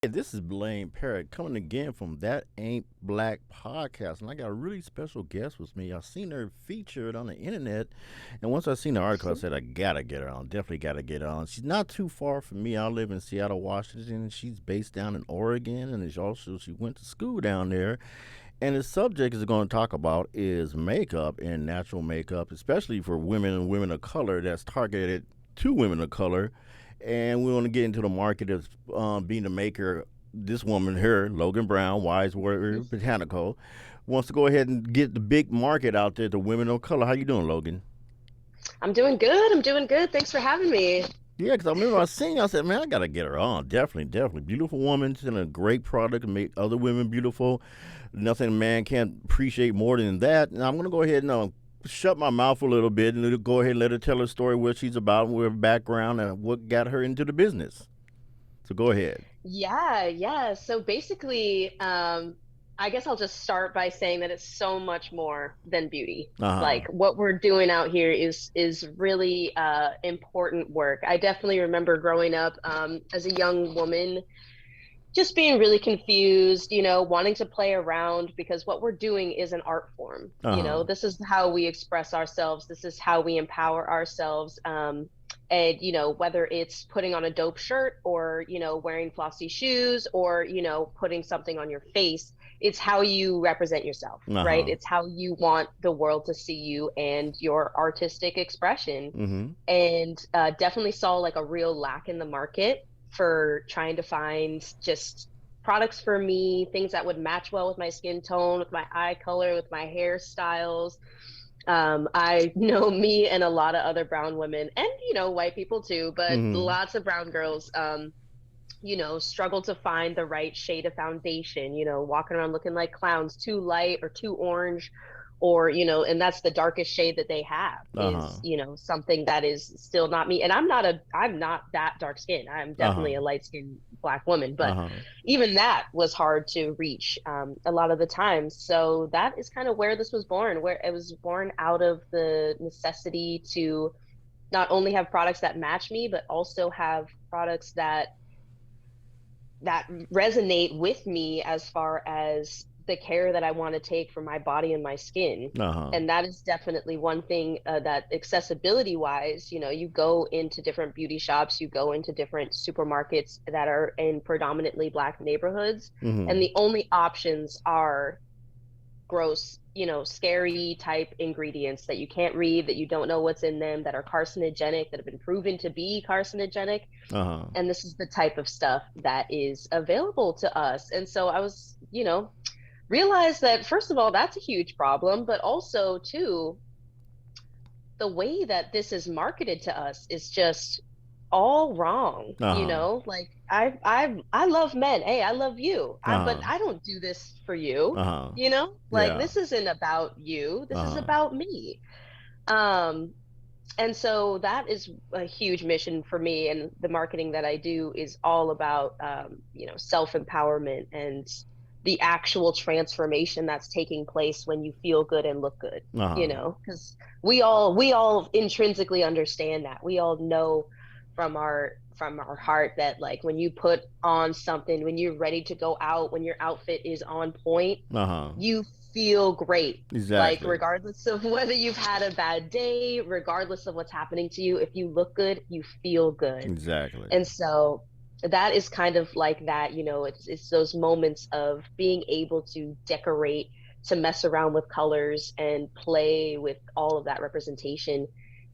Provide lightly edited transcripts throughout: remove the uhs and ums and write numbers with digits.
Hey, this is Blaine Parrott coming again from That Ain't Black Podcast, and I got a really special guest with me. I seen her featured on the internet, and once I seen the article, I said I gotta get her on. Definitely gotta get her on. She's not too far from me. I live in Seattle, Washington. She's based down in Oregon, and she went to school down there. And the subject is going to talk about is makeup and natural makeup, especially for women and women of color. That's targeted to women of color, and we want to get into the market of being the maker. This woman here, Logan Brown, Wise Warrior Botanical, wants to go ahead and get the big market out there to women of color. How you doing, Logan? I'm doing good. I'm doing good. Thanks for having me. Yeah, because I remember I seen you, I said, man, I got to get her on. Definitely, definitely. Beautiful woman, and a great product, and make other women beautiful. Nothing a man can't appreciate more than that. And I'm going to go ahead and shut my mouth a little bit and go ahead and let her tell her story, what she's about, her background, and what got her into the business. So go ahead. Yeah. So basically, I guess I'll just start by saying that it's so much more than beauty. Uh huh. Like what we're doing out here is really important work. I definitely remember growing up as a young woman, just being really confused, wanting to play around because what we're doing is an art form. Uh huh. This is how we express ourselves. This is how we empower ourselves. And whether it's putting on a dope shirt or wearing flossy shoes or putting something on your face, it's how you represent yourself, Uh right? huh. It's how you want the world to see you and your artistic expression. Mm And definitely saw like a real lack in the market for trying to find just products for me, things that would match well with my skin tone, with my eye color, with my hairstyles. I know me and a lot of other brown women and, white people too, hmm. but Mm lots of brown girls, struggle to find the right shade of foundation, walking around looking like clowns, too light or too orange, or, and that's the darkest shade that they have hmm. Uh huh. is, something that is still not me. And I'm not that dark skinned. I'm Uh huh. definitely a light skinned black woman, Uh but huh. even that was hard to reach a lot of the times. So that is kind of where this was born, where it was born out of the necessity to not only have products that match me, but also have products that resonate with me as far as the care that I want to take for my body and my skin. Uh huh. And that is definitely one thing that accessibility wise, you go into different beauty shops, you go into different supermarkets that are in predominantly Black neighborhoods, and Mm the only options are gross, scary type ingredients that you can't read, that you don't know what's in them, that are carcinogenic, that have been proven to be carcinogenic. hmm. Uh huh. And this is the type of stuff that is available to us. And so I was, realized that first of all, that's a huge problem, but also too, the way that this is marketed to us is just all wrong. Uh huh. Like I love men. Hey, I love you. Uh But huh. I don't do this for you. Uh huh. Like Yeah. this isn't about you. This is Uh about me. Um, and so that is a huge mission for me, and the marketing that I do is all about self empowerment and the actual transformation that's taking place when you feel good and look good. huh. Because we all intrinsically understand that. We all know from our heart that like when you put on something, when you're ready to go out, when your outfit is on point, Uh huh. you feel great. Like Exactly. regardless of whether you've had a bad day, regardless of what's happening to you, if you look good, you feel good. Exactly. And so that is kind of like that, it's those moments of being able to decorate, to mess around with colors and play with all of that representation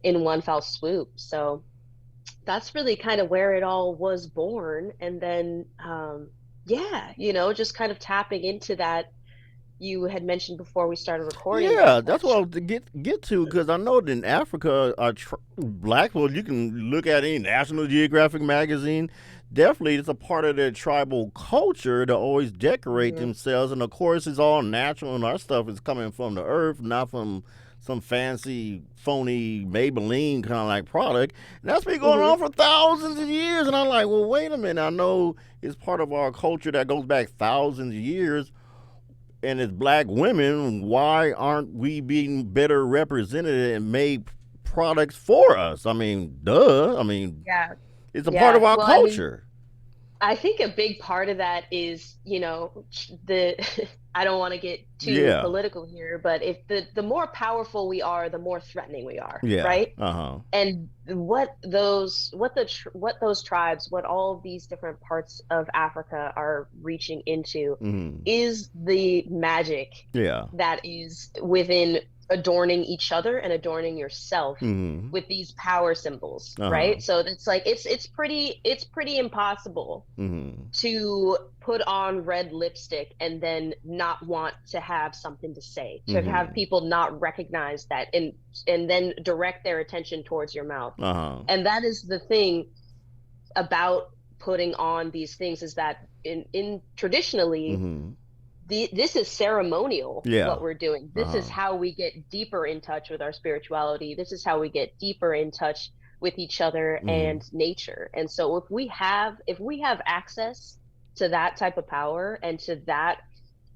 in one fell swoop. So that's really kind of where it all was born. And then yeah, just kind of tapping into that. You had mentioned before we started recording Yeah, that that's what I was to get to because I know that in Africa, black people, you can look at any National Geographic magazine. Definitely, it's a part of their tribal culture to always decorate Mhm. themselves, and of course, it's all natural, and our stuff is coming from the earth, not from some fancy, phony Maybelline kind of like product. And that's been going Mhm. on for thousands of years, and I'm like, well, wait a minute. I know it's part of our culture that goes back thousands of years, and as black women, why aren't we being better represented and made products for us? I mean, duh. I mean, Yeah. it's a part of Yeah. our Well, I mean, culture. I think a big part of that is, the I don't want to get too Yeah. political here, but if the more powerful we are, the more threatening we are, Yeah. right? Uh-huh. And what those tribes, what all of these different parts of Africa are reaching into Mhm. is the magic Yeah. that is within adorning each other and adorning yourself Mhm. with these power symbols, Uh-huh. right? So it's like it's pretty impossible Mhm. to put on red lipstick and then not want to have something to say, to have Mhm. people not recognize that, and then direct their attention towards your mouth. Uh-huh. And that is the thing about putting on these things, is that in traditionally, Mhm. this is ceremonial, Yeah. what we're doing. This is Uh-huh. how we get deeper in touch with our spirituality. This is how we get deeper in touch with each other and Mhm. nature. And so if we have access to that type of power and to that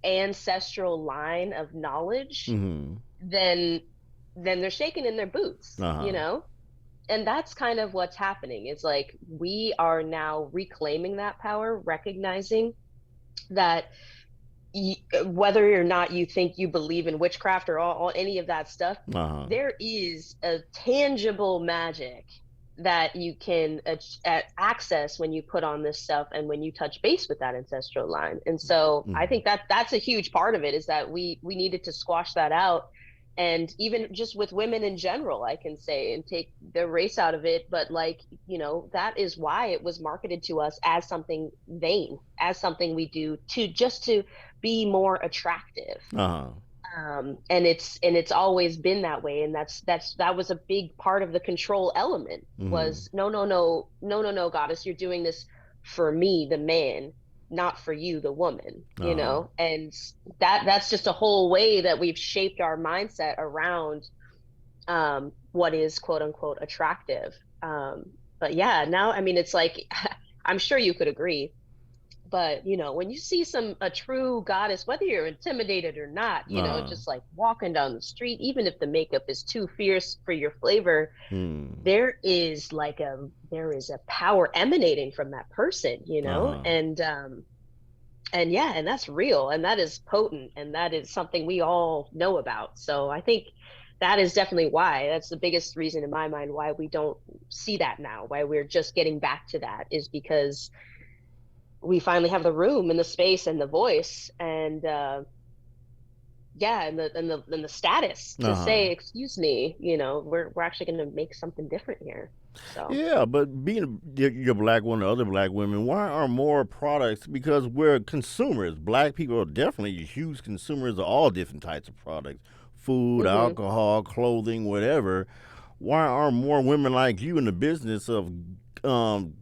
ancestral line of knowledge, Mhm. then they're shaking in their boots, Uh-huh. and that's kind of what's happening. It's like we are now reclaiming that power, recognizing that, whether or not you think you believe in witchcraft or all any of that stuff, Uh-huh. there is a tangible magic that you can access when you put on this stuff and when you touch base with that ancestral line. And so I Mhm. think that that's a huge part of it, is that we needed to squash that out. And even just with women in general, I can say, and take the race out of it, but like, that is why it was marketed to us as something vain, as something we do to just to be more attractive. Uh-huh. And it's always been that way, and that was a big part of the control element. Mhm. Was no, no, no, no, no, no, goddess, you're doing this for me, the man, not for you, the woman. Uh-huh. And that's just a whole way that we've shaped our mindset around, what is quote unquote attractive. But yeah, now, I mean, it's like, I'm sure you could agree, but when you see a true goddess, whether you're intimidated or not, Uh-huh. just like walking down the street, even if the makeup is too fierce for your flavor, Hmm. there is a power emanating from that person, Uh-huh. and yeah, and that's real, and that is potent, and that is something we all know about. So I think that is definitely why, that's the biggest reason in my mind why we don't see that now, why we're just getting back to that, is because we finally have the room and the space and the voice, and yeah, and the status to Uh-huh. say, excuse me, we're actually going to make something different here. So Yeah, but being you're black woman, other black women, why are more products? Because we're consumers. Black people are definitely huge consumers of all different types of products, food, mhm. alcohol, clothing, whatever. Why are more women like you in the business of um,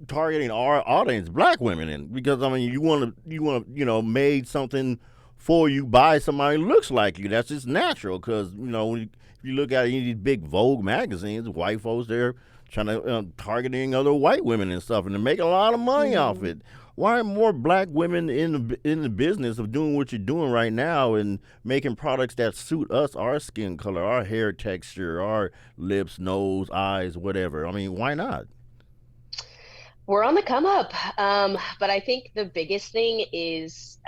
targeting our audience, black women? In because I mean, you want to made something for you by somebody who looks like you. That's just natural. Because if you look at any of these big Vogue magazines, white folks there trying to targeting other white women and stuff, and they're making a lot of money off Mhm. it. Why are more black women in the business of doing what you're doing right now and making products that suit us, our skin color, our hair texture, our lips, nose, eyes, whatever? I mean, why not? We're on the come up. But I think the biggest thing is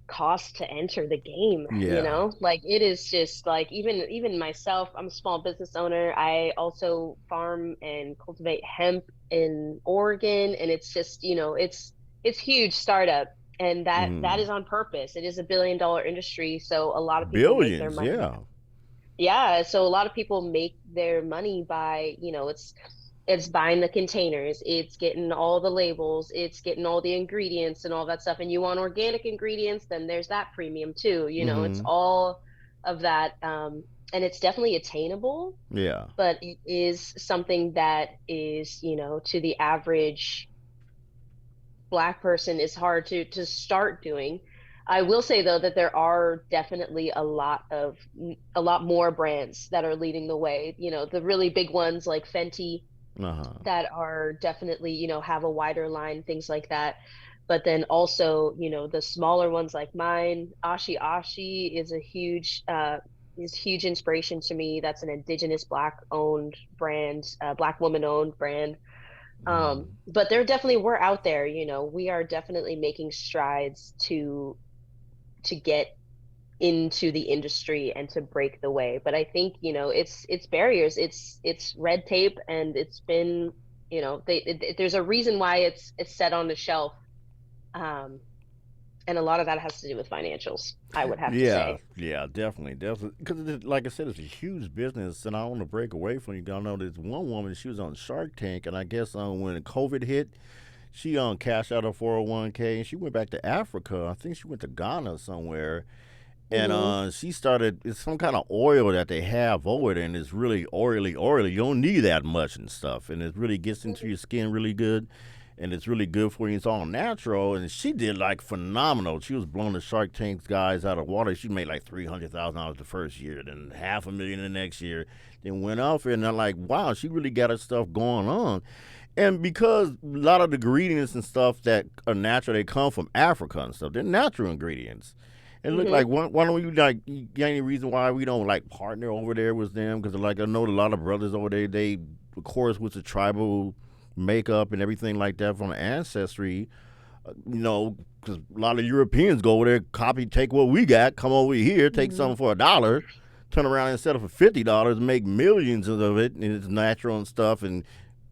cost to enter the game, Yeah. like it is just like, even myself, I'm a small business owner. I also farm and cultivate hemp in Oregon, and it's just, it's huge startup, and that Hmm. is on purpose. It is a billion-dollar industry, so a lot of people make their Billions. money. Yeah. Yeah, so a lot of people make their money by, it's buying the containers, it's getting all the labels, it's getting all the ingredients and all that stuff. And you want organic ingredients, then there's that premium too. It's Hmm. all of that. And it's definitely attainable, Yeah. but it is something that is, to the average Black person, is hard to start doing. I will say though that there are definitely a lot more brands that are leading the way. The really big ones like Fenty, Uh huh. that are definitely, have a wider line, things like that. But then also, the smaller ones like mine, Ashi Ashi is huge inspiration to me. That's an indigenous Black owned brand, Black woman owned brand. Mm. But there definitely we're out there, we are definitely making strides to get into the industry and to break the way. But I think, it's barriers, it's red tape, and it's been, there's a reason why it's set on the shelf. Um, and a lot of that has to do with financials, I would have to Yeah, say. yeah, definitely, definitely. Because, like I said, it's a huge business, and I want to break away from you. I know there's one woman. She was on Shark Tank, and I guess when COVID hit, she cashed out her 401k, and she went back to Africa. I think she went to Ghana somewhere, and Hmm. she started. It's some kind of oil that they have over there, and it's really oily, oily. You don't need that much and stuff, and it really gets into your skin really good, and it's really good for you. It's all natural, and she did like phenomenal. She was blowing the Shark Tank guys out of water. She made like $300,000 the first year, then 500,000 the next year, then went off, and I'm like, wow, she really got her stuff going on. And because a lot of the ingredients and stuff that are natural, they come from Africa and stuff. They're natural ingredients. And look, Hmm. like, why don't we like? You got any reason why we don't like partner over there with them? Because like I know a lot of brothers over there, they of course with the tribal makeup and everything like that from the ancestry. Because a lot of Europeans go over there, copy, take what we got, come over here, take Hmm. something for $1, turn around and sell it for $50, make millions of it, and it's natural and stuff, and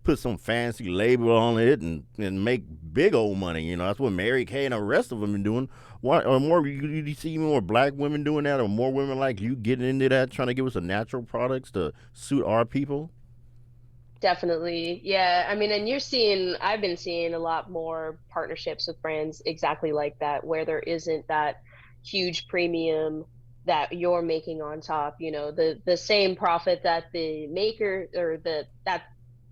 put some fancy label on it and make big old money. That's what Mary Kay and the rest of them are doing. Why or more? You see more black women doing that, or more women like you getting into that, trying to give us a natural products to suit our people? Definitely. Yeah. I mean, and I've been seeing a lot more partnerships with brands exactly like that, where there isn't that huge premium that you're making on top, the same profit that the maker or that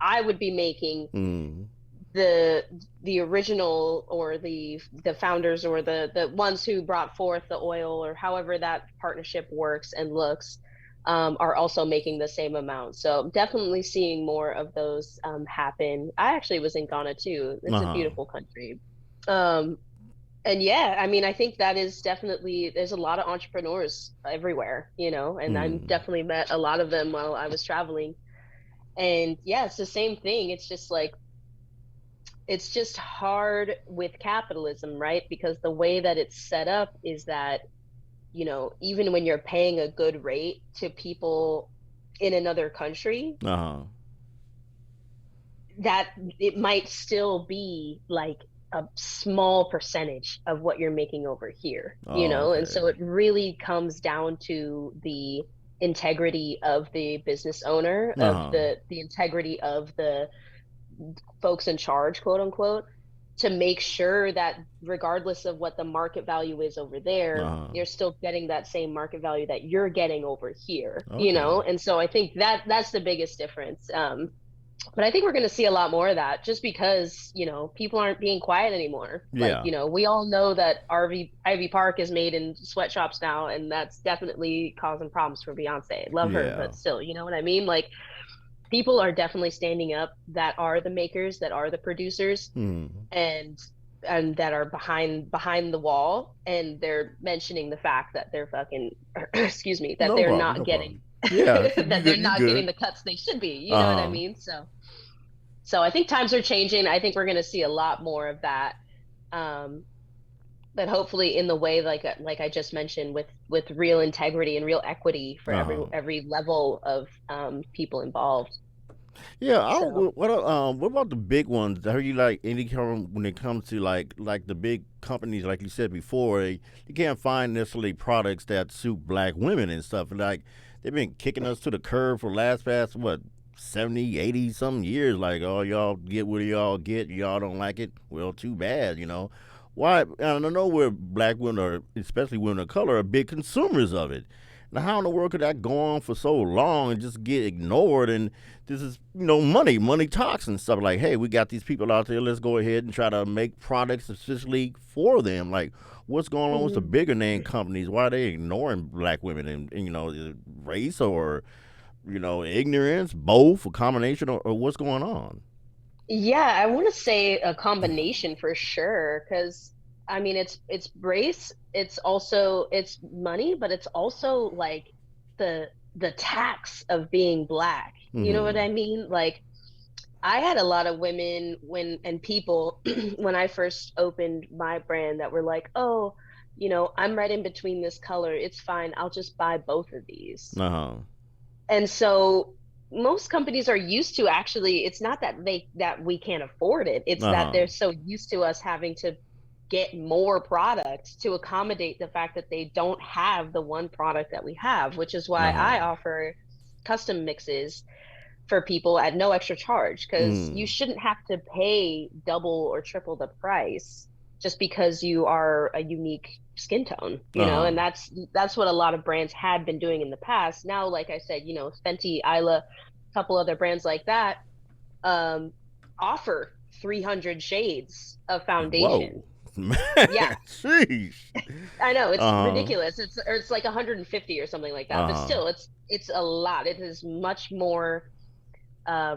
I would be making, Mm. the the original or the founders or the ones who brought forth the oil, or however that partnership works and looks, are also making the same amount. So definitely seeing more of those happen. I actually was in Ghana too. Uh It's a huh. beautiful country. um, and yeah, I mean, I think that is definitely, there's a lot of entrepreneurs everywhere, and I Mm. definitely met a lot of them while I was traveling. And yeah, it's the same thing. It's just hard with capitalism, right? Because the way that it's set up is that, even when you're paying a good rate to people in another country, Uh huh. that it might still be like a small percentage of what you're making over here, Oh, And okay. so it really comes down to the integrity of the business owner, Uh of huh. the integrity of the folks in charge, quote unquote, to make sure that regardless of what the market value is over Uh there, huh. you're still getting that same market value that you're getting over here, Okay. And so I think that's the biggest difference. But I think we're going to see a lot more of that, just because, people aren't being quiet anymore. Like, Yeah. we all know that Ivy Park is made in sweatshops now, and that's definitely causing problems for Beyonce. Love her, Yeah. but still, you know what I mean? Like, people are definitely standing up, that are the makers, that are the producers, Hmm. and that are behind the wall, and they're mentioning the fact that they're fucking excuse me, that No they're problem. not No getting problem. Yeah. You that they're good? You not getting good? the cuts they should be, you Uh know what I huh. mean? So I think times are changing. I think we're going to see a lot more of that. um but hopefully in the way, like I just mentioned, with real integrity and real equity for Uh every huh. every level of people involved. Yeah, I don't. So What about the big ones? Are you like any kind when it comes to like the big companies, like you said before, you can't find necessarily products that suit black women and stuff. Like they've been kicking us to the curb for last past what 70, 80 some years. Like, oh, y'all get what y'all get. Y'all don't like it. Well, too bad. Why? I don't know where black women are, especially women of color, are big consumers of it. Now, how in the world could that go on for so long and just get ignored? And this is money talks and stuff. Like, hey, we got these people out there, let's go ahead and try to make products especially for them. Like, what's going on with the mhm. bigger name companies? Why are they ignoring black women? And race or ignorance, both, a combination, or what's going on? Yeah, I want to say a combination for sure, because I mean it's race, it's money, but it's also like the tax of being black. You know what Mm-hmm. I mean? Like, I had a lot of women and people when I first opened my brand that were like, "Oh, I'm right in between this color. It's fine. I'll just buy both of these." Uh-huh. And so most companies are used to, actually, it's not that we can't afford it. It's that Uh-huh. they're so used to us having to get more products to accommodate the fact that they don't have the one product that we have, which is why Uh-huh. I offer custom mixes for people at no extra charge, because you Mm. shouldn't have to pay double or triple the price just because you are a unique skin tone, Uh-huh. and that's what a lot of brands had been doing in the past. Now, like I said, Fenty, Isla, a couple other brands like that, um, offer 300 shades of foundation. Whoa. Man, Yeah, sheesh. I know, it's Uh-huh. ridiculous. It's like 150 or something like that, but Uh-huh. still, it's a lot. It is much more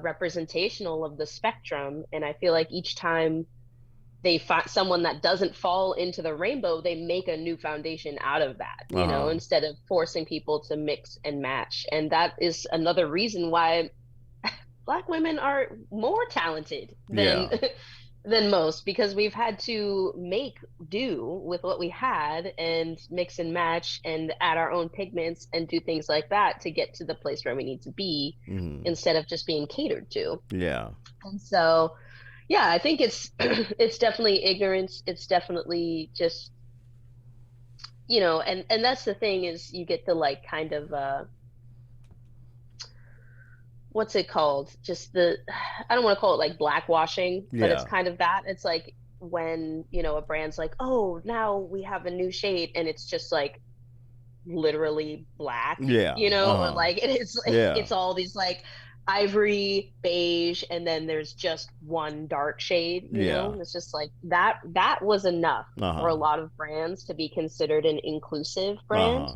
representational of the spectrum. And I feel like each time they find someone that doesn't fall into the rainbow, they make a new foundation out of that, Uh-huh. instead of forcing people to mix and match. And that is another reason why Black women are more talented than Yeah. than most, because we've had to make do with what we had and mix and match and add our own pigments and do things like that to get to the place where we need to be, Mm. instead of just being catered to. Yeah. And so, yeah, I think it's it's definitely ignorance. It's definitely just, and that's the thing, is you get the, like, kind of what's it called? Just the I don't want to call it like blackwashing, but it's Yeah. kind of that. It's like when, a brand's like, "Oh, now we have a new shade," and it's just like literally black, Yeah. or Uh-huh. like Yeah. it's all these like ivory, beige, and then there's just one dark shade, Yeah. It's just like that was enough for a Uh-huh. lot of brands to be considered an inclusive brand.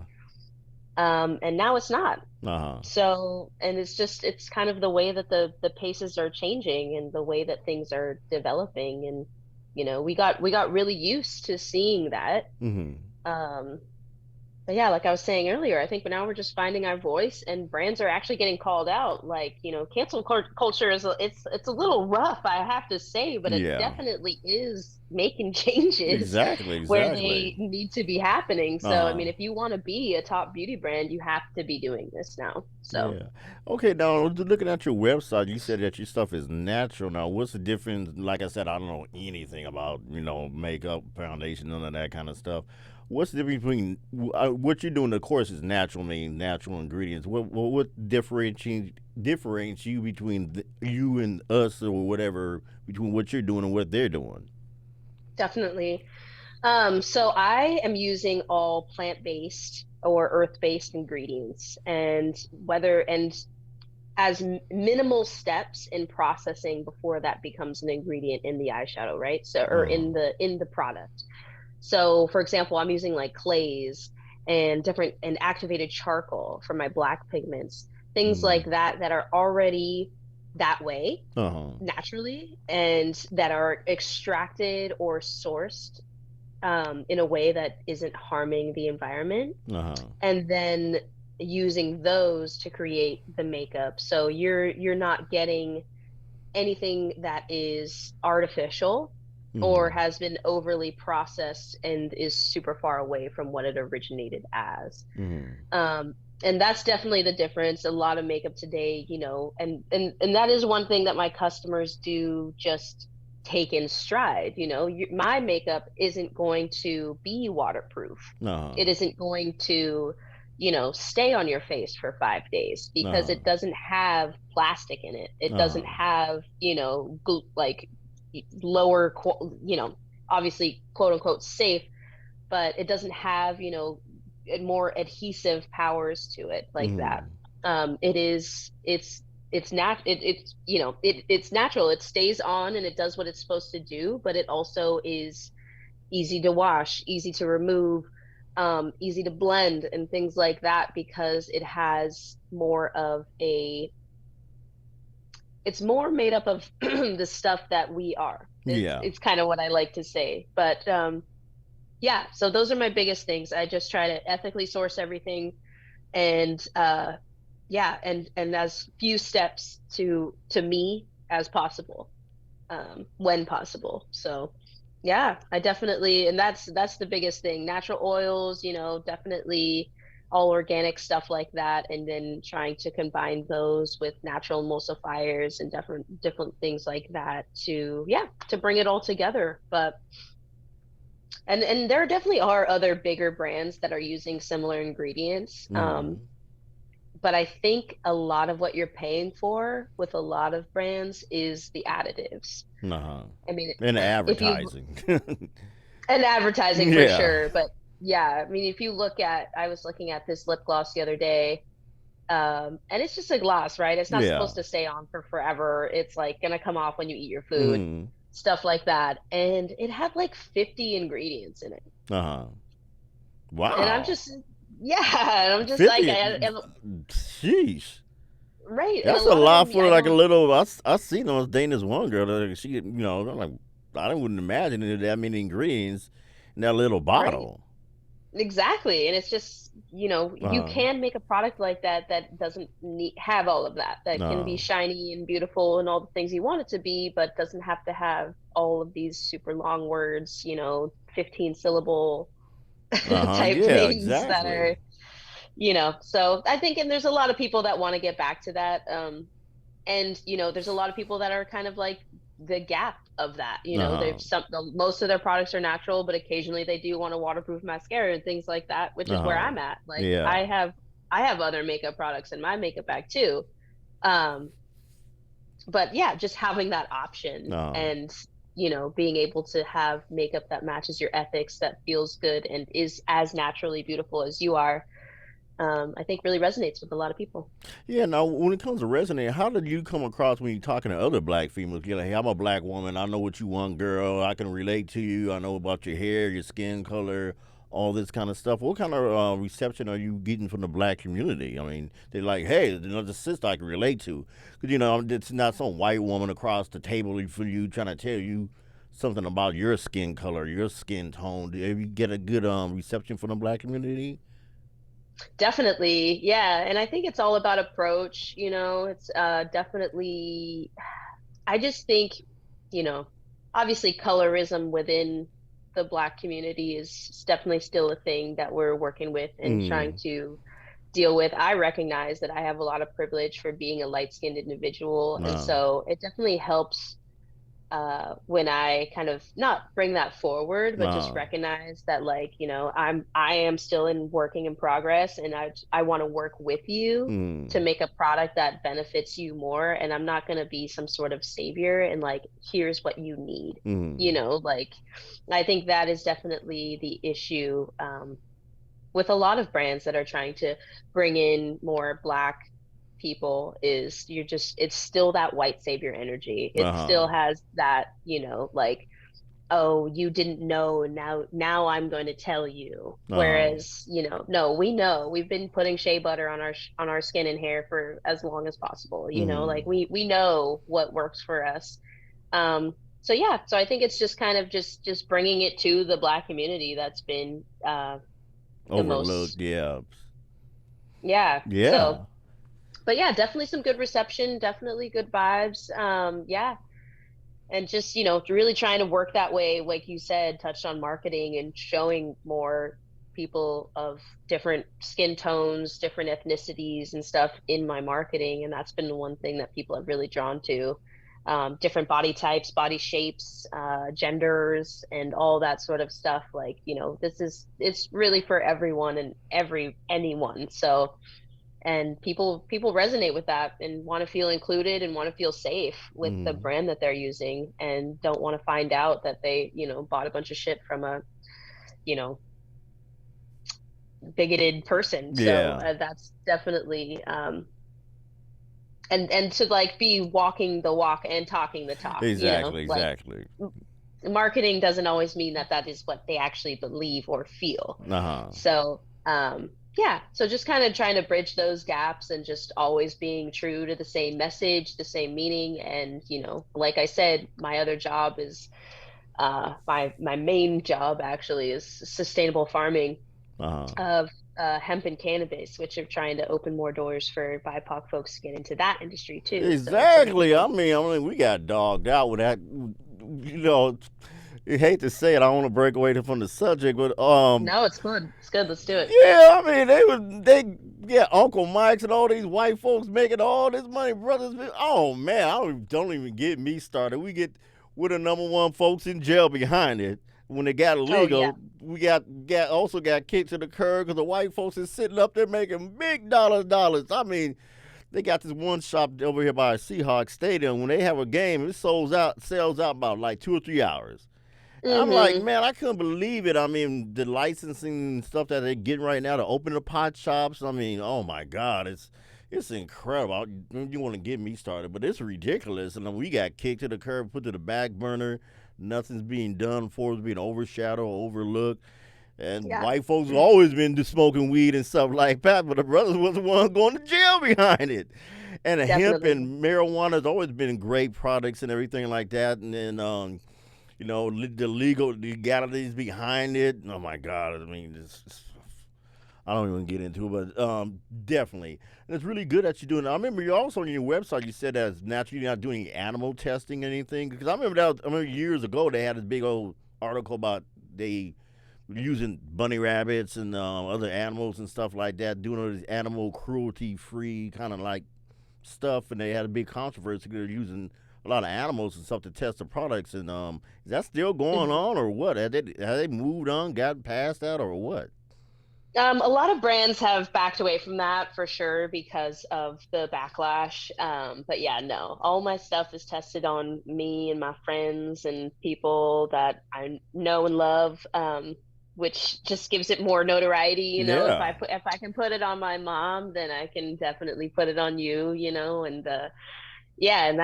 Uh-huh. And now it's not. Uh-huh. So, and it's kind of the way that the paces are changing and the way that things are developing. And we got really used to seeing that. Mm-hmm. um but yeah, like I was saying earlier, I think now we're just finding our voice, and brands are actually getting called out. Like, culture is it's a little rough, I have to say, but it Yeah. definitely is making changes Exactly. where Exactly. they need to be happening. So, I Uh-huh. mean, if you want to be a top beauty brand, you have to be doing this now. So, Yeah. Okay, now looking at your website, you said that your stuff is natural. Now, what's the difference? Like I said, I don't know anything about, makeup, foundation, none of that kind of stuff. What's the difference between what you're doing? Of course, is natural, meaning natural ingredients. What differentiates you between you and us or whatever, between what you're doing and what they're doing? definitely. So I am using all plant-based or earth-based ingredients, and as minimal steps in processing before that becomes an ingredient in the eyeshadow, right? So, or Uh in the product. So, for example, I'm using like clays and different and activated charcoal for my black pigments, things like huh. that are already that way Uh huh. naturally, and that are extracted or sourced in a way that isn't harming the environment, Uh huh. and then using those to create the makeup. So you're not getting anything that is artificial or Mm-hmm. has been overly processed and is super far away from what it originated as. Mm-hmm. Um, and that's definitely the difference. A lot of makeup today, and that is one thing that my customers do just take in stride. My makeup isn't going to be waterproof. Uh huh. It isn't going to, stay on your face for 5 days, Uh because huh. it doesn't have plastic in it. It Uh doesn't huh. have, like lower, obviously, quote unquote, safe, but it doesn't have, more adhesive powers to it like that. Mm-hmm. It is it's it's natural. It stays on and it does what it's supposed to do, but it also is easy to wash, easy to remove, easy to blend and things like that, because it has more of a it's more made up of the stuff that we are. It's Yeah. it's kind of what I like to say. But yeah, so those are my biggest things. I just try to ethically source everything, and yeah, and as few steps to me as possible, when possible. So yeah, I definitely, and that's the biggest thing. Natural oils, definitely all organic stuff like that, and then trying to combine those with natural emulsifiers and different things like that to, yeah, to bring it all together. But and there definitely are other bigger brands that are using similar ingredients. Mm. But I think a lot of what you're paying for with a lot of brands is the additives. Uh-huh. I mean, And if you, advertising. and advertising for Yeah. sure, but yeah, I mean, if you look at, I was looking at this lip gloss the other day, and it's just a gloss, right? It's not Yeah. supposed to stay on for forever. It's like gonna come off when you eat your food, Mm. stuff like that. And it had like 50 ingredients in it. Uh-huh. And I'm Wow. just, yeah, and I'm just like, 50. Sheesh. right. And a That's a lot of lot them, for I like a don't, little. I seen I was dating this one girl. That she, I'm like, I wouldn't imagine it that many ingredients in that little right. bottle. Exactly. And it's just, you Uh, can make a product like that that doesn't have all of that, that can be no. shiny and beautiful and all the things you want it to be, but doesn't have to have all of these super long words, 15 syllable Uh huh. type Yeah. names that Exactly. are, so I think, and there's a lot of people that want to get back to that. And there's a lot of people that are kind of like the gap of that. Uh huh. They've most of their products are natural, but occasionally they do want a waterproof mascara and things like that, which Uh is where huh. I'm at. Like Yeah. I have other makeup products in my makeup bag too. um but yeah, just having that option, Uh. and being able to have makeup that matches your ethics, that feels good and is as naturally beautiful as you are, I think really resonates with a lot of people. Yeah. Now, when it comes to resonating, how did you come across when you're talking to other black females? You're like, hey, I'm a black woman. I know what you want, girl. I can relate to you. I know about your hair, your skin color, all this kind of stuff. What kind of reception are you getting from the black community? I mean, they're like, hey, there's another sister I can relate to. Because, it's not some white woman across the table for you trying to tell you something about your skin color, your skin tone. Do you get a good reception from the black community? Definitely. Yeah. And I think it's all about approach, it's definitely, I just think, you know, obviously colorism within the Black community is definitely still a thing that we're working with and trying Mm. to deal with. I recognize that I have a lot of privilege for being a light-skinned individual. And No. so it definitely helps, when I kind of not bring that forward, but just No. recognize that, like, I am still in working in progress, and I want to work with you to Mm. make a product that benefits you more. And I'm not going to be some sort of savior and like, here's what you need. Mm. Like, I think that is definitely the issue, with a lot of brands that are trying to bring in more Black people, is it's still that white savior energy. Uh It huh. still has that, like, oh, you didn't know, now I'm going to tell you. Uh huh. Whereas, no, we know, we've been putting shea butter on our skin and hair for as long as possible. Like, Mm. we know what works for us. So yeah, so I think it's just kind of just bringing it to the Black community that's been, the Overlooked. most, Yeah. yeah. So, Yeah. but yeah, definitely some good reception, definitely good vibes. Yeah, and just, really trying to work that way, like you said, touched on marketing and showing more people of different skin tones, different ethnicities and stuff in my marketing. And that's been the one thing that people have really drawn to. Different body types, body shapes, genders, and all that sort of stuff. Like, it's really for everyone and anyone. So, and people resonate with that and want to feel included and want to feel safe with the Mm. brand that they're using, and don't want to find out that they, bought a bunch of shit from a, you know bigoted person. So, Yeah. that's definitely, and to like be walking the walk and talking the talk, Exactly. like, Exactly. marketing doesn't always mean that that is what they actually believe or feel. Uh huh. So, yeah, so just kind of trying to bridge those gaps and just always being true to the same message, the same meaning. And, like I said, my other job is, my main job actually is sustainable farming. Uh-huh. of hemp and cannabis, which are trying to open more doors for BIPOC folks to get into that industry too. So some Exactly. people, I mean, we got dogged out with that. You know, I hate to say it. I don't want to break away from the subject, but no, it's good. It's good. Let's do it. yeah. I mean, they yeah, Uncle Mike's and all these white folks making all this money, brothers. Oh man, don't even get me started. We get with the number one folks in jail behind it. When it got Oh yeah. illegal, we got kicked to the curb because the white folks is sitting up there making big dollars. I mean, they got this one shop over here by Seahawks Stadium. When they have a game, it sells out about like 2 or 3 hours. I'm like, Mm-hmm. man, I couldn't believe it. I mean, the licensing stuff that they're getting right now to open the pot shops. I mean, oh my God, it's incredible. You want to get me started, but it's ridiculous. And then we got kicked to the curb, put to the back burner. Nothing's being done for us, being overshadowed, overlooked. And Yeah, white folks have always been just smoking weed and stuff like that, but the brothers was the one going to jail behind it. And the hemp definitely. and marijuana has always been great products and everything like that. And then, the legal legalities behind it. Oh my God! I mean, I don't even get into it, but definitely. And it's really good that you're doing it. I remember you also on your website you said that naturally you're not doing animal testing or anything. Because I remember years ago they had this big old article about they using bunny rabbits and other animals and stuff like that, doing all this animal cruelty free kind of like stuff, and they had a big controversy. They're using a lot of animals and stuff to test the products, and is that still going Mhm. on or what? Have they moved on, gotten past that, or what? A lot of brands have backed away from that for sure because of the backlash. But yeah, no, all my stuff is tested on me and my friends and people that I know and love, which just gives it more notoriety. Yeah. If I can put it on my mom, then I can definitely put it on you. And yeah, and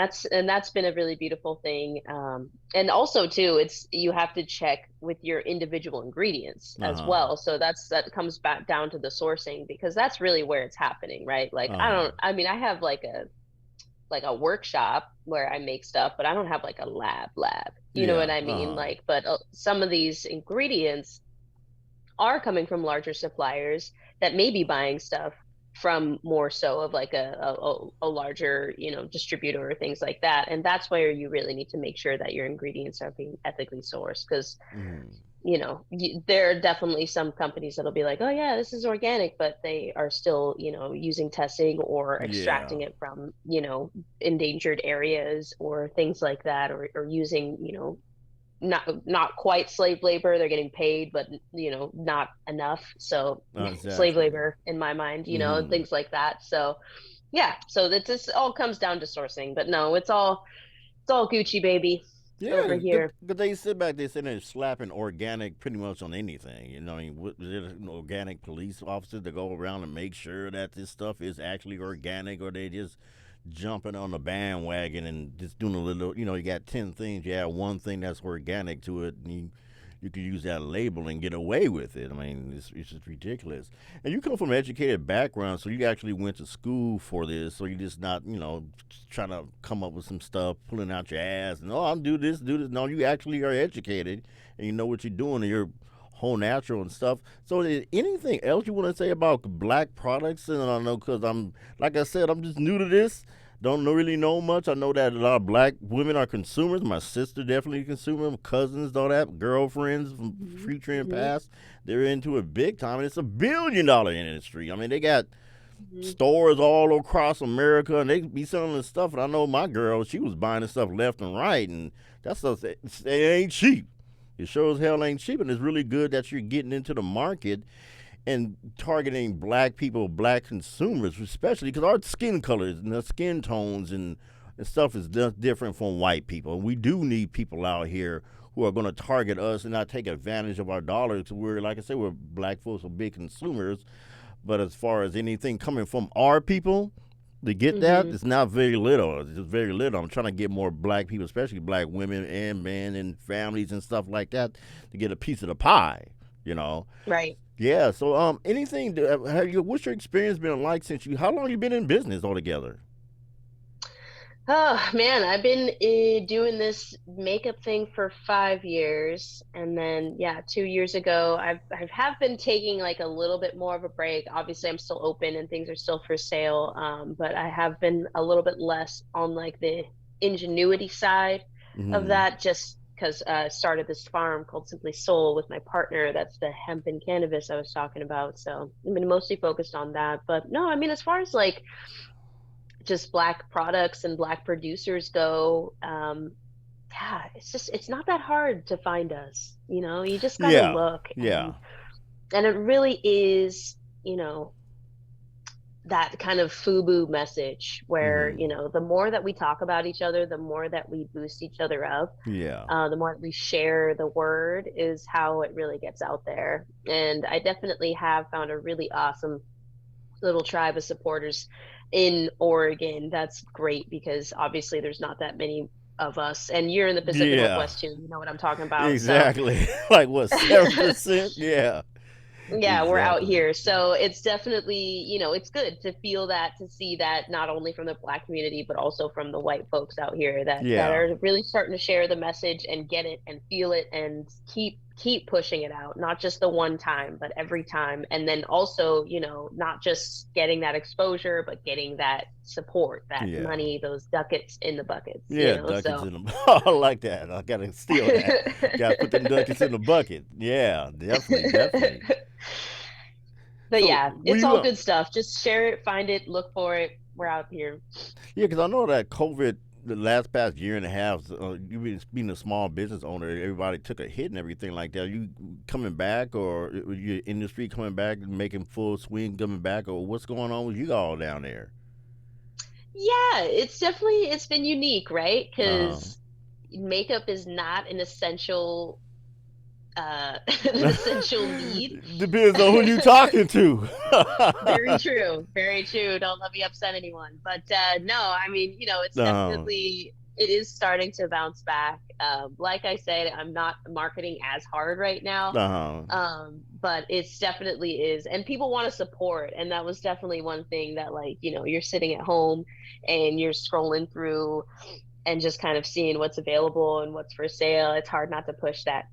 that's been a really beautiful thing. And also too, it's you have to check with your individual ingredients Uh as huh. well. So that comes back down to the sourcing because that's really where it's happening, right? Like Uh huh. I mean, I have like a workshop where I make stuff, but I don't have like a lab. You know what Yeah. I Uh mean? huh. Like, but some of these ingredients are coming from larger suppliers that may be buying stuff from more so of like a larger distributor or things like that, and that's where you really need to make sure that your ingredients are being ethically sourced because Mm-hmm. there are definitely some companies that'll be like, oh yeah, this is organic, but they are still using testing or Yeah. extracting it from endangered areas or things like that, or using not quite slave labor. They're getting paid, but not enough. So slave Exactly. labor in my mind, and Mm-hmm. things like that. So yeah, so that this all comes down to sourcing. But no, it's all Gucci baby over Yeah, here. because they sit back, they sit there slapping organic pretty much on anything. You know, I mean, is it an organic police officer to go around and make sure that this stuff is actually organic, or they just jumping on the bandwagon and just doing a little, you got 10 things, you add one thing that's organic to it, and you can use that label and get away with it. I mean, it's just ridiculous. And you come from an educated background, so you actually went to school for this, so you're just not, just trying to come up with some stuff, pulling out your ass, and I'll do this, do this. No, you actually are educated, and you know what you're doing, and you're whole natural and stuff. So, is anything else you want to say about black products? And I don't know, because like I said, I'm just new to this. Don't really know much. I know that a lot of black women are consumers. My sister definitely a consumer. Cousins, all that. Girlfriends from Hmm. future and Hmm. past. They're into it big time. And it's $1 billion industry. I mean, they got Hmm. stores all across America, and they be selling this stuff. And I know my girl, she was buying this stuff left and right. And that stuff, it ain't cheap. It sure as hell ain't cheap. And it's really good that you're getting into the market and targeting black people, black consumers, especially because our skin colors and the skin tones and stuff is different from white people. And we do need people out here who are going to target us and not take advantage of our dollars. We're, like I said, we're black folks are big consumers. But as far as anything coming from our people, to get that, Hmm. it's not very little. It's just very little. I'm trying to get more black people, especially black women and men and families and stuff like that, to get a piece of the pie. You know, Right. yeah. So, anything? Have you? What's your experience been like since you? How long you been in business altogether? Oh man, I've been doing this makeup thing for 5 years, and then yeah, 2 years ago, I have been taking like a little bit more of a break. Obviously, I'm still open and things are still for sale, but I have been a little bit less on like the ingenuity side of Hmm. that, just because I started this farm called Simply Soul with my partner. That's the hemp and cannabis I was talking about. So I've been mostly focused on that. But no, I mean, as far as like just black products and black producers go, yeah, it's not that hard to find us. You just got to Yeah, look, yeah. and it really is, you know, that kind of FUBU message where, Hmm. the more that we talk about each other, the more that we boost each other up, Yeah. the more that we share the word is how it really gets out there. And I definitely have found a really awesome little tribe of supporters in Oregon. That's great because obviously there's not that many of us. And you're in the Pacific Yeah. Northwest too. You know what I'm talking about. So Exactly. Like what, 7%? Yeah. yeah, we're out Exactly. here. So it's definitely, it's good to feel that, to see that not only from the black community, but also from the white folks out here that Yeah. are really starting to share the message and get it and feel it and keep pushing it out, not just the one time, but every time. And then also, not just getting that exposure, but getting that support, that Yeah. money, those ducats in the buckets. Yeah, ducats So in them. I like that. I gotta steal that. Gotta put them ducats in the bucket. Yeah, definitely, definitely. but So, yeah, were it's you? all good stuff. Just share it, find it, look for it. We're out here. Yeah, because I know that COVID, the last past year and a half, you being a small business owner, everybody took a hit and everything like that. Are you coming back, or your industry coming back, making full swing coming back, or what's going on with you all down there? Yeah, it's been unique, right? Uh Because makeup is not an essential an huh. essential need. Depends on who you talking to. Very true. Very true. Don't let me upset anyone. But no, I mean, it's uh definitely it is starting to bounce back. Like I said, I'm not marketing as hard right now. huh. But it's definitely is. And people want to support. And that was definitely one thing that like, you're sitting at home and you're scrolling through and just kind of seeing what's available and what's for sale. It's hard not to push that,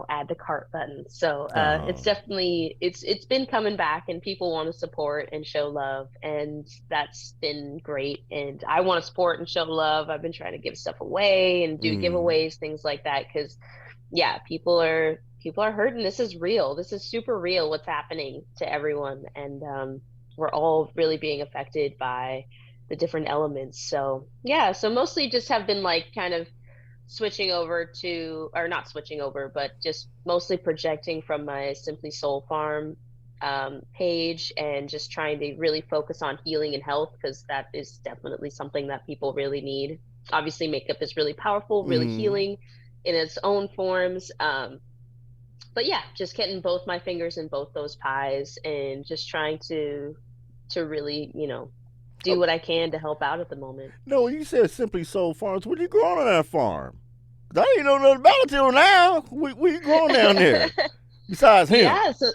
add to cart button. So Uh it's definitely it's been coming back, and people want to support and show love, and that's been great. And I want to support and show love. I've been trying to give stuff away and do huh. giveaways, things like that, because yeah, people are hurting. This is real. This is super real. What's happening to everyone, and we're all really being affected by the different elements. So yeah, so mostly just have been like kind of switching over to, or not switching over, but just mostly projecting from my Simply Soul Farm page, and just trying to really focus on healing and health, because that is definitely something that people really need. Obviously, makeup is really powerful, really Mm. healing in its own forms. But yeah, just getting both my fingers in both those pies and just trying to really, do Oh, what I can to help out at the moment. no, you said Simply Soul Farms. What you growing on that farm? 'Cause I didn't know nothing about it till now. What you growing down there besides hemp? Yeah, so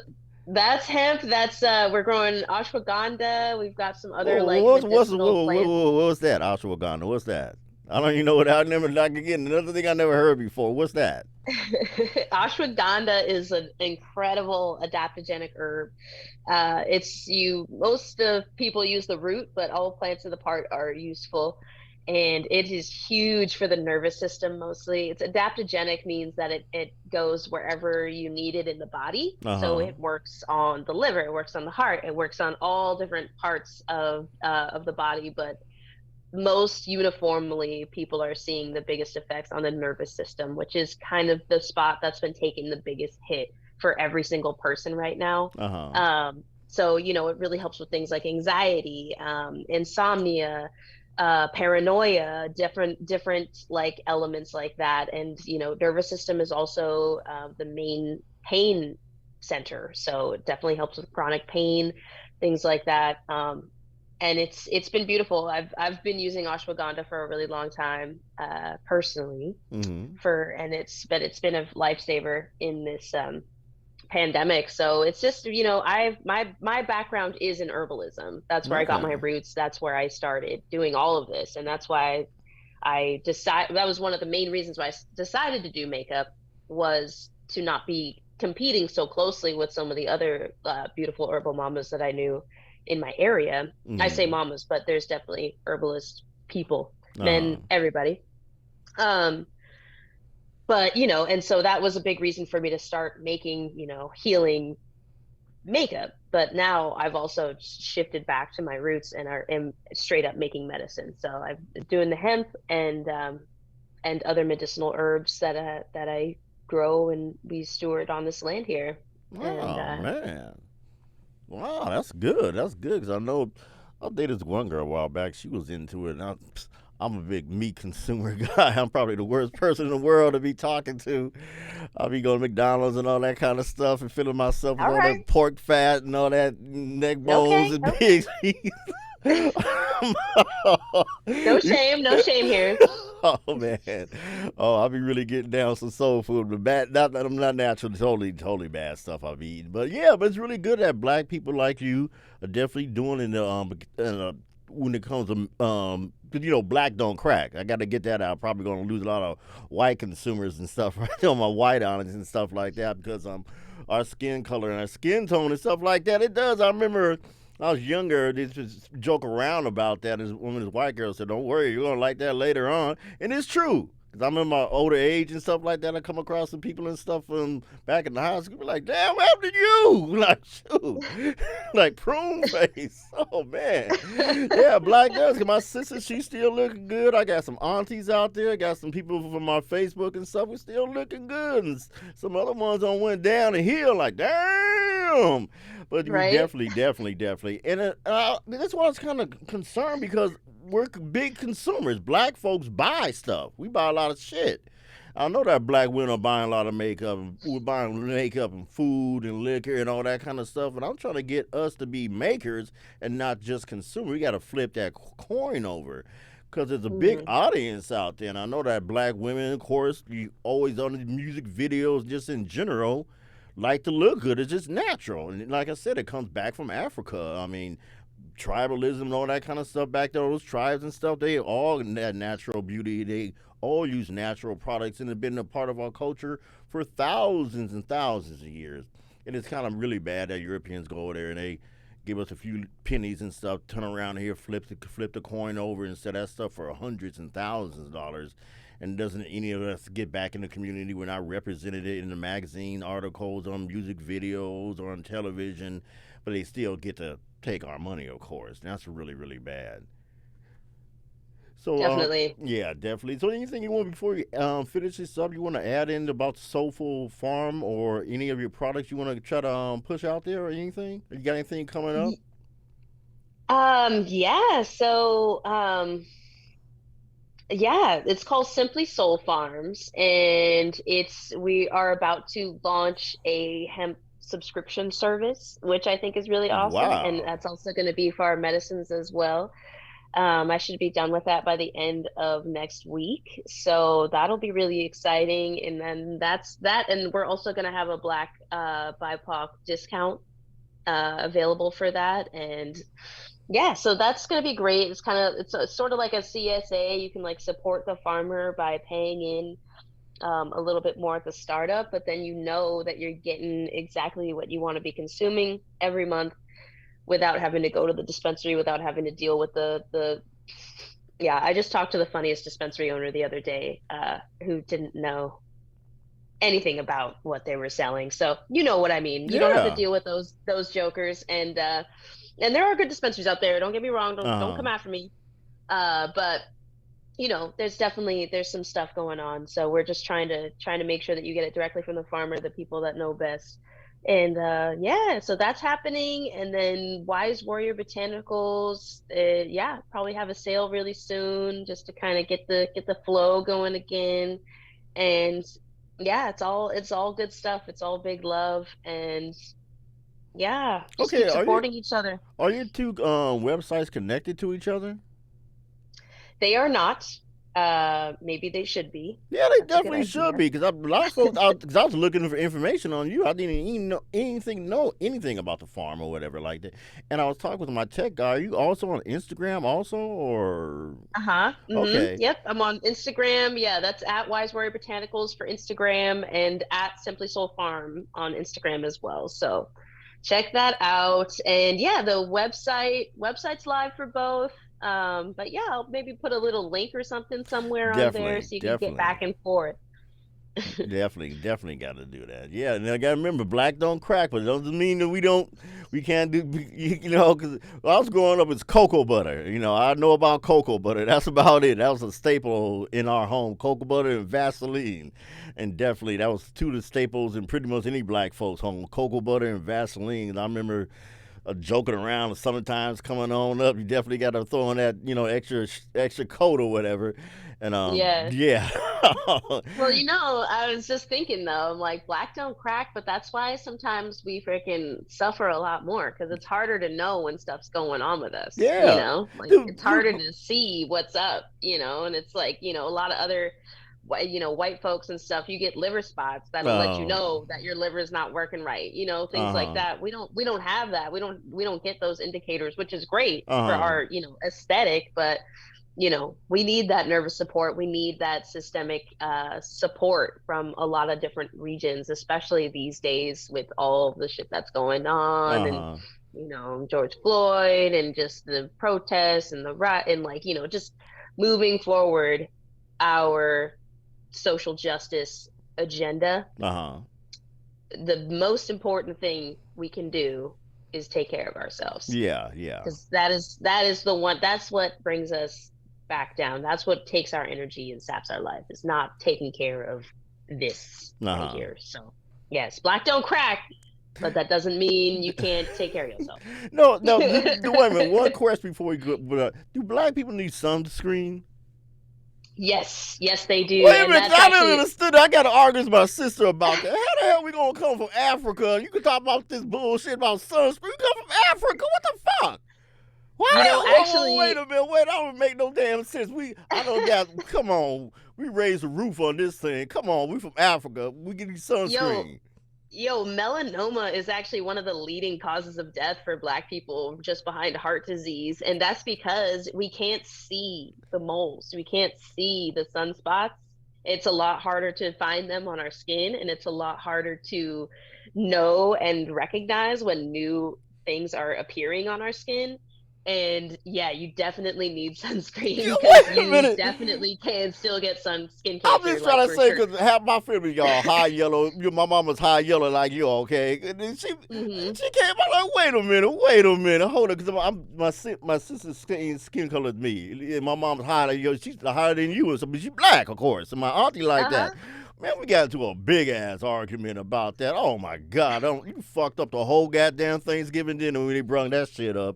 that's hemp. That's we're growing ashwagandha. We've got some other Whoa, like medicinal plants. what's that? Ashwagandha. What's that? I don't even know what I never like again. Another thing I never heard before. What's that? Ashwagandha is an incredible adaptogenic herb. It's you. Most of people use the root, but all plants of the part are useful, and it is huge for the nervous system. Mostly, it's adaptogenic, means that it goes wherever you need it in the body. Uh So huh. it works on the liver, it works on the heart, it works on all different parts of the body, but most uniformly people are seeing the biggest effects on the nervous system, which is kind of the spot that's been taking the biggest hit for every single person right now. Uh huh. So it really helps with things like anxiety, insomnia, paranoia, different like elements like that. And nervous system is also the main pain center, so it definitely helps with chronic pain, things like that. And it's been beautiful. I've been using ashwagandha for a really long time, personally, Mm-hmm. and it's been a lifesaver in this pandemic. So it's just, my background is in herbalism. That's where I got my Okay. roots. That's where I started doing all of this, and that's why I decided that was one of the main reasons why I decided to do makeup, was to not be competing so closely with some of the other beautiful herbal mamas that I knew in my area. I say Mm. mamas, but there's definitely herbalist people, Uh-huh. men, everybody. Um, but and so that was a big reason for me to start making, healing makeup. But now I've also shifted back to my roots and am straight up making medicine. So I'm doing the hemp and other medicinal herbs that I grow and we steward on this land here. And Oh man. Wow, that's good. That's good because I dated this one girl a while back. She was into it. And I'm a big meat consumer guy. I'm probably the worst person in the world to be talking to. I'll be going to McDonald's and all that kind of stuff and filling myself with all all right, that pork fat and all that neck bones okay, and okay. pigs. No shame, no shame here. Oh man, oh I'll be really getting down some soul food, but bad. Not that I'm not natural, totally bad stuff I've eaten. But yeah, but it's really good that black people like you are definitely doing when it comes to 'cause, black don't crack. I got to get that out. Probably going to lose a lot of white consumers and stuff, right? On my white audience and stuff like that because our skin color and our skin tone and stuff like that. It does. I remember I was younger, they just joke around about that. As one of this white girl said, "Don't worry, you're gonna like that later on," and it's true. Cause I'm in my older age and stuff like that. I come across some people and stuff from back in the high school, be like, "Damn, what happened to you?" Like, shoot, like prune face. Oh man, yeah, black girls. 'Cause my sister, she's still looking good. I got some aunties out there. I got some people from my Facebook and stuff. We still looking good, and some other ones on went down the hill. Like, damn. But we Right, definitely, and that's why I was kind of concerned because we're big consumers. Black folks buy stuff. We buy a lot of shit. I know that black women are buying a lot of makeup. We're buying makeup and food and liquor and all that kind of stuff. And I'm trying to get us to be makers and not just consumers. We got to flip that coin over because there's a big hmm audience out there. And I know that black women, of course, you always on the music videos, just in general, like to look good. It's just natural. And like I said, it comes back from Africa. I mean, tribalism and all that kind of stuff back there, those tribes and stuff, they all had natural beauty. They all use natural products and have been a part of our culture for thousands and thousands of years. And it's kind of really bad that Europeans go over there and they give us a few pennies and stuff, turn around here, flip the coin over and sell that stuff for hundreds and thousands of dollars. And doesn't any of us get back in the community? We're not represented in the magazine articles, on music videos, or on television, but they still get to take our money, of course. That's really, really bad. So, definitely. yeah, definitely. So, anything you want before you finish this up, you want to add in about Soulful Farm or any of your products you want to try to push out there or anything? You got anything coming up? Y- yeah, so yeah, it's called Simply Soul Farms, and we are about to launch a hemp subscription service, which I think is really awesome, and Wow. that's also going to be for our medicines as well. I should be done with that by the end of next week, so that'll be really exciting. And then that's that, and we're also going to have a Black BIPOC discount available for that, and yeah, so that's going to be great. It's sort of like a CSA. You can like support the farmer by paying in a little bit more at the startup, but then you know that you're getting exactly what you want to be consuming every month without having to go to the dispensary, without having to deal with the yeah, I just talked to the funniest dispensary owner the other day, who didn't know anything about what they were selling. So you know what I mean. You don't have to Yeah. deal with those jokers, and there are good dispensaries out there. Don't get me wrong. Don't Uh come after me. But there's some stuff going on. So we're just trying to make sure that you get it directly from the farmer, the people that know best. And yeah, so that's happening. And then Wise Warrior Botanicals, yeah, probably have a sale really soon just to kind of get the flow going again. And yeah, it's all good stuff. It's all big love, and yeah, just Okay. keep Are you supporting each other. are your two websites connected to each other? They are not. Maybe they should be. Yeah, they That's a good definitely should idea. be because a lot of folks, because I was looking for information on you. I didn't even know anything about the farm or whatever like that. And I was talking with my tech guy. Are you also on Instagram also or Uh-huh. okay? Yep. I'm on Instagram. Yeah, that's at Wise Warrior Botanicals for Instagram and at Simply Soul Farm on Instagram as well. So check that out. And yeah, the website's live for both. But yeah, I'll maybe put a little link or something somewhere on there Definitely, so you can get definitely. back and forth. Definitely got to do that. Yeah, and I got to remember, black don't crack, but it doesn't mean that we can't do, because when I was growing up, it's cocoa butter. I know about cocoa butter. That's about it. That was a staple in our home: cocoa butter and Vaseline, and definitely that was two of the staples in pretty much any black folks' home: cocoa butter and Vaseline. I remember joking around the summertime's coming on up. You definitely got to throw in that extra coat or whatever, and Yeah. yeah. Well, I was just thinking though, I'm like black don't crack, but that's why sometimes we freaking suffer a lot more because it's harder to know when stuff's going on with us, Yeah, Like dude, it's harder to see what's up, and it's like, a lot of other white folks and stuff, you get liver spots that'll let you uh, know that your liver is not working right, things like uh-huh, that. We don't have that. We don't get those indicators, which is great for uh-huh, our, aesthetic, but we need that nervous support. We need that systemic support from a lot of different regions, especially these days with all the shit that's going on and, uh-huh. George Floyd and just the protests and the right and like, just moving forward our social justice agenda. Uh-huh. The most important thing we can do is take care of ourselves Yeah, yeah. because that is the one that's what brings us back down. That's what takes our energy and saps our life. Is not taking care of this right Uh-huh. here. So yes, black don't crack, but that doesn't mean you can't take care of yourself. No, no, wait a minute. One question before we go. Do black people need sunscreen? Yes, they do, Wait a and minute, 'cause that's I never actually understood that. I got to argue with my sister about that. How the hell we gonna come from Africa? You can talk about this bullshit about sunscreen. You come from Africa? What the fuck? Why? Whoa, wait a actually. minute. Wait, that don't make no damn sense. I don't got. Come on, we raised a roof on this thing. Come on, we from Africa. We get these yo sunscreen. melanoma is actually one of the leading causes of death for Black people, just behind heart disease. And that's because we can't see the moles, we can't see the sunspots. It's a lot harder to find them on our skin, and it's a lot harder to know and recognize when new things are appearing on our skin. And yeah, you definitely need sunscreen because Wait a you minute. definitely can still get skin I'm cancer, just like trying to for say sure. because half my family y'all high yellow. My mama's high yellow like you, okay? And then Hmm. she came out like, wait a minute, hold on, because my sister's skin color is me. And my mom's higher than you. She's higher than you, but she's black, of course. And my auntie like that. Uh-huh. Man, we got into a big ass argument about that. Oh my god, you fucked up the whole goddamn Thanksgiving dinner when they brung that shit up.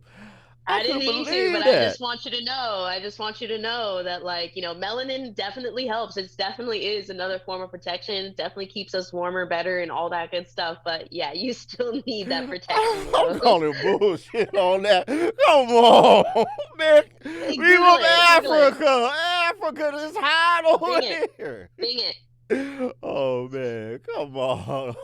I I didn't couldn't mean to, but believe I that. just want you to know. I just want you to know that, like, melanin definitely helps. It definitely is another form of protection. It definitely keeps us warmer, better, and all that good stuff. But yeah, you still need that protection, I'm yo. calling bullshit on that. Come on, man. Hey, We Google from it. Google it. Africa. Africa is hot over Bing it. here. Bing it. Oh man, come on.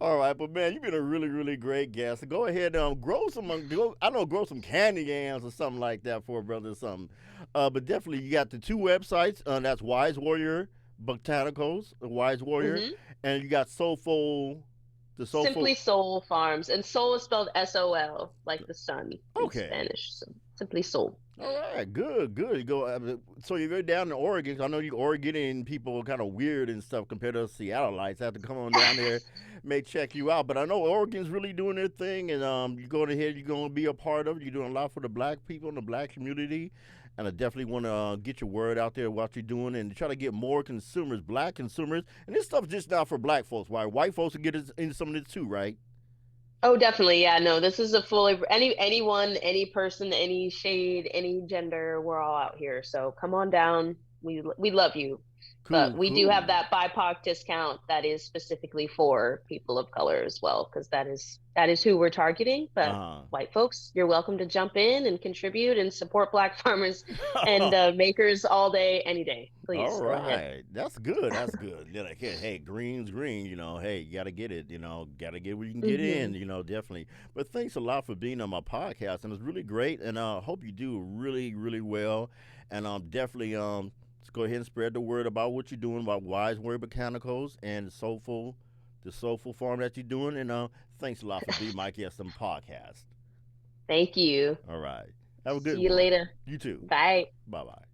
All right, but man, you've been a really, really great guest. Go ahead and grow some. I know, grow some candy yams or something like that for a brother or something. But definitely, you got the two websites. That's Wise Warrior Botanicals, Wise Warrior, Hmm. and you got Soulful, the Simply Soulful. Soul Farms, and soul is spelled SOL, like the sun in Okay. Spanish. So Simply Soul. All right, good, good. You go. So you go down to Oregon. I know you Oregonian people are kind of weird and stuff compared to us Seattleites. I have to come on down there, may check you out. But I know Oregon's really doing their thing, and you're going ahead. You're going to be a part of it. You're doing a lot for the black people and the black community, and I definitely want to get your word out there what you're doing and try to get more consumers, black consumers. And this stuff just not for black folks. Right? White folks will get into some of this too, right? Oh, definitely. Yeah, no, this is a fully anyone, any person, any shade, any gender, we're all out here. So come on down. We love you. Cool, But we do have cool. that BIPOC discount that is specifically for people of color as well, because that is who we're targeting. But Uh white folks, you're welcome to jump in and contribute and support Black farmers and huh. makers all day, any day. All Please go ahead. right, that's good. That's good. Yeah, like, hey, green's green. Hey, you got to get it. Got to get where you can get in. Hmm. Definitely. But thanks a lot for being on my podcast, and it's really great. And I hope you do really, really well. And definitely let's go ahead and spread the word about what you're doing about Wise Warrior Botanicals and the soulful farm that you're doing. And thanks a lot for being my guest on the podcast. Thank you. All right, have a good See you one. later. You too. Bye. Bye bye.